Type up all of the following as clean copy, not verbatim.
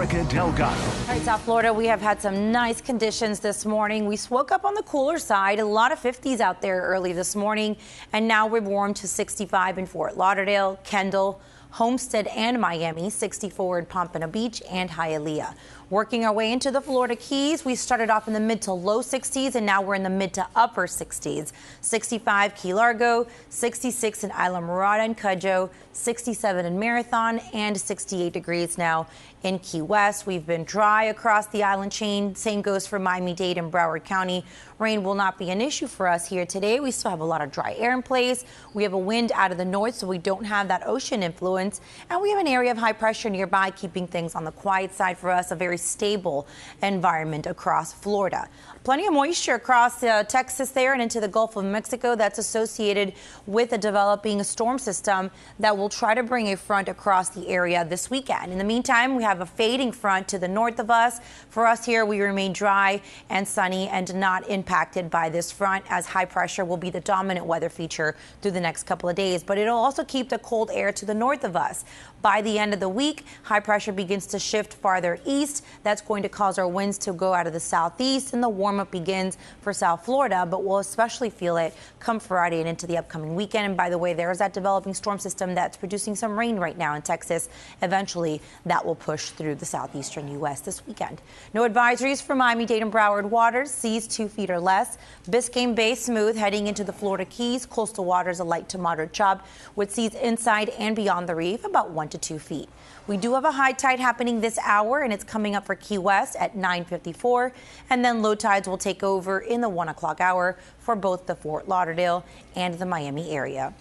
Erika Delgado. All right, South Florida, we have had some nice conditions this morning. We woke up on the cooler side, a lot of 50s out there early this morning, and now we're warmed to 65 in Fort Lauderdale, Kendall, Homestead and Miami, 64 in Pompano Beach and Hialeah. Working our way into the Florida Keys, we started off in the mid to low 60s and now we're in the mid to upper 60s. 65 Key Largo, 66 in Isla Mirada and Cudjoe, 67 in Marathon, and 68 degrees now in Key West. We've been dry across the island chain. Same goes for Miami-Dade and Broward County. Rain will not be an issue for us here today. We still have a lot of dry air in place. We have a wind out of the north, so we don't have that ocean influence. And we have an area of high pressure nearby, keeping things on the quiet side for us, a very stable environment across Florida. Plenty of moisture across Texas there and into the Gulf of Mexico. That's associated with a developing storm system that will try to bring a front across the area this weekend. In the meantime, we have a fading front to the north of us. For us here, we remain dry and sunny and not impacted by this front, as high pressure will be the dominant weather feature through the next couple of days. But it'll also keep the cold air to the north of us. By the end of the week, high pressure begins to shift farther east. That's going to cause our winds to go out of the southeast, and the warm-up begins for South Florida, but we'll especially feel it come Friday and into the upcoming weekend. And by the way, there's that developing storm system that's producing some rain right now in Texas. Eventually, that will push through the southeastern U.S. this weekend. No advisories for Miami-Dade and Broward waters. Seas 2 feet or less. Biscayne Bay smooth heading into the Florida Keys. Coastal waters a light to moderate chop with seas inside and beyond the reef about 1 to 2 feet. We do have a high tide happening this hour, and it's coming up for Key West at 9:54, and then low tides will take over in the 1 o'clock hour for both the Fort Lauderdale and the Miami area.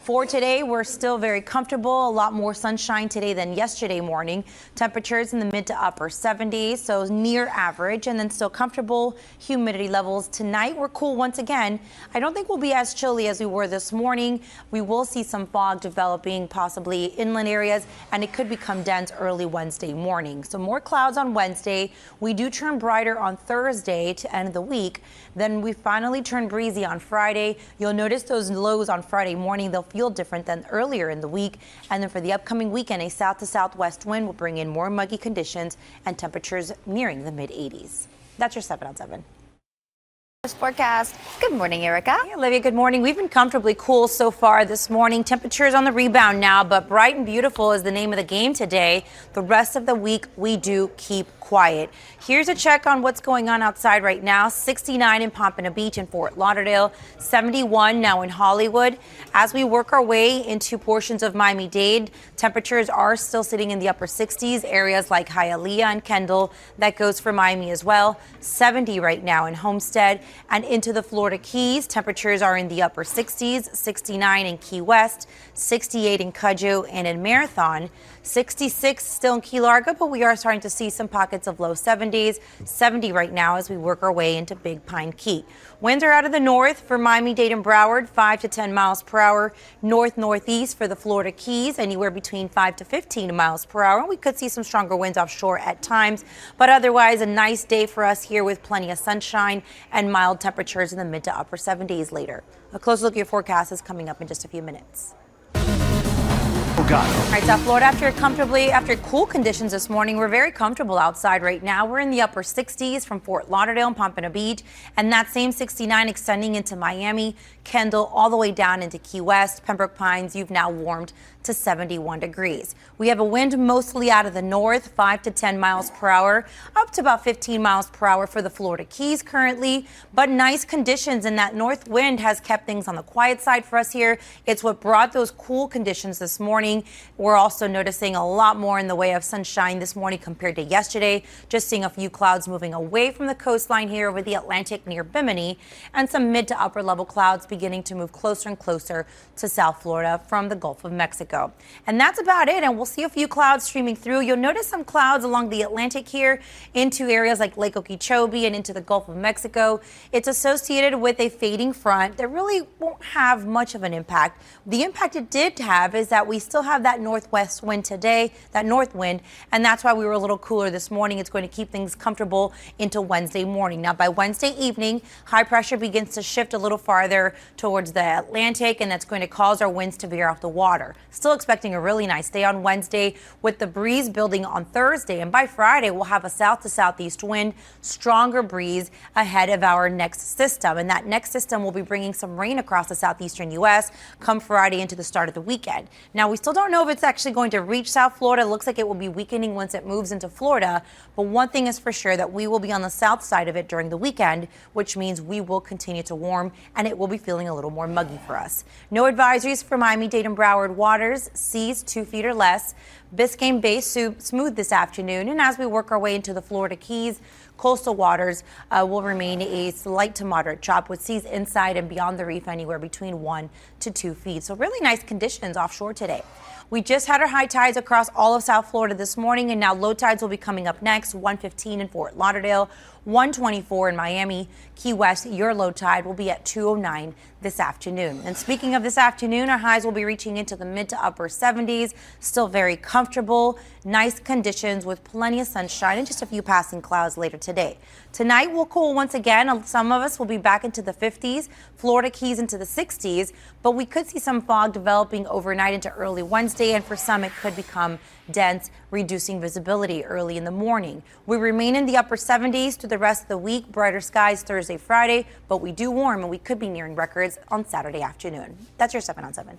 For today, we're still very comfortable. A lot more sunshine today than yesterday morning. Temperatures in the mid to upper 70s, so near average, and then still comfortable. Humidity levels tonight were cool once again. I don't think we'll be as chilly as we were this morning. We will see some fog developing, possibly inland areas, and it could become dense early Wednesday morning. So more clouds on Wednesday. We do turn brighter on Thursday to end the week. Then we finally turn breezy on Friday. You'll notice those lows on Friday morning. They'll feel different than earlier in the week. And then for the upcoming weekend, a south to southwest wind will bring in more muggy conditions and temperatures nearing the mid 80s. That's your 7 on 7. Forecast. Good morning, Erika. Hey, Olivia, good morning. We've been comfortably cool so far this morning. Temperatures on the rebound now, but bright and beautiful is the name of the game today. The rest of the week, we do keep quiet. Here's a check on what's going on outside right now. 69 in Pompano Beach and Fort Lauderdale, 71 now in Hollywood. As we work our way into portions of Miami-Dade, temperatures are still sitting in the upper 60s. Areas like Hialeah and Kendall, that goes for Miami as well. 70 right now in Homestead. And into the Florida Keys, temperatures are in the upper 60s, 69 in Key West, 68 in Cudjoe and in Marathon, 66 still in Key Largo, but we are starting to see some pockets of low 70s, 70 right now as we work our way into Big Pine Key. Winds are out of the north for Miami-Dade and Broward, 5 to 10 miles per hour. North-northeast for the Florida Keys, anywhere between 5 to 15 miles per hour. We could see some stronger winds offshore at times, but otherwise a nice day for us here with plenty of sunshine and mild temperatures in the mid to upper 70s later. A close look at your forecast is coming up in just a few minutes. All right, South Florida, after cool conditions this morning, we're very comfortable outside right now. We're in the upper 60s from Fort Lauderdale and Pompano Beach, and that same 69 extending into Miami, Kendall, all the way down into Key West. Pembroke Pines, you've now warmed to 71 degrees. We have a wind mostly out of the north, 5 to 10 miles per hour, up to about 15 miles per hour for the Florida Keys currently, but nice conditions, and that north wind has kept things on the quiet side for us here. It's what brought those cool conditions this morning. We're also noticing a lot more in the way of sunshine this morning compared to yesterday. Just seeing a few clouds moving away from the coastline here over the Atlantic near Bimini, and some mid to upper level clouds beginning to move closer and closer to South Florida from the Gulf of Mexico. And that's about it. And we'll see a few clouds streaming through. You'll notice some clouds along the Atlantic here into areas like Lake Okeechobee and into the Gulf of Mexico. It's associated with a fading front that really won't have much of an impact. The impact it did have is that we still have that northwest wind today, that north wind, and that's why we were a little cooler this morning. It's going to keep things comfortable into Wednesday morning. Now, by Wednesday evening, high pressure begins to shift a little farther towards the Atlantic, and that's going to cause our winds to veer off the water. Still Still expecting a really nice day on Wednesday with the breeze building on Thursday. And by Friday, we'll have a south to southeast wind, stronger breeze ahead of our next system. And that next system will be bringing some rain across the southeastern U.S. come Friday into the start of the weekend. Now, we still don't know if it's actually going to reach South Florida. It looks like it will be weakening once it moves into Florida. But one thing is for sure, that we will be on the south side of it during the weekend, which means we will continue to warm and it will be feeling a little more muggy for us. No advisories for Miami-Dade and Broward waters, seas 2 feet or less. Biscayne Bay smooth this afternoon, and as we work our way into the Florida Keys, coastal waters will remain a slight to moderate chop with seas inside and beyond the reef anywhere between 1 to 2 feet. So really nice conditions offshore today. We just had our high tides across all of South Florida this morning, and now low tides will be coming up next. 115 in Fort Lauderdale, 124 in Miami. Key West, your low tide will be at 209 this afternoon. And speaking of this afternoon, our highs will be reaching into the mid to upper 70s. Still very comfortable, nice conditions with plenty of sunshine and just a few passing clouds later today. Tonight will cool once again. Some of us will be back into the 50s, Florida Keys into the 60s, but we could see some fog developing overnight into early Wednesday, and for some it could become dense, reducing visibility early in the morning. We remain in the upper 70s through the rest of the week. Brighter skies Thursday, Friday, but we do warm and we could be nearing records on Saturday afternoon. That's your 7 on 7.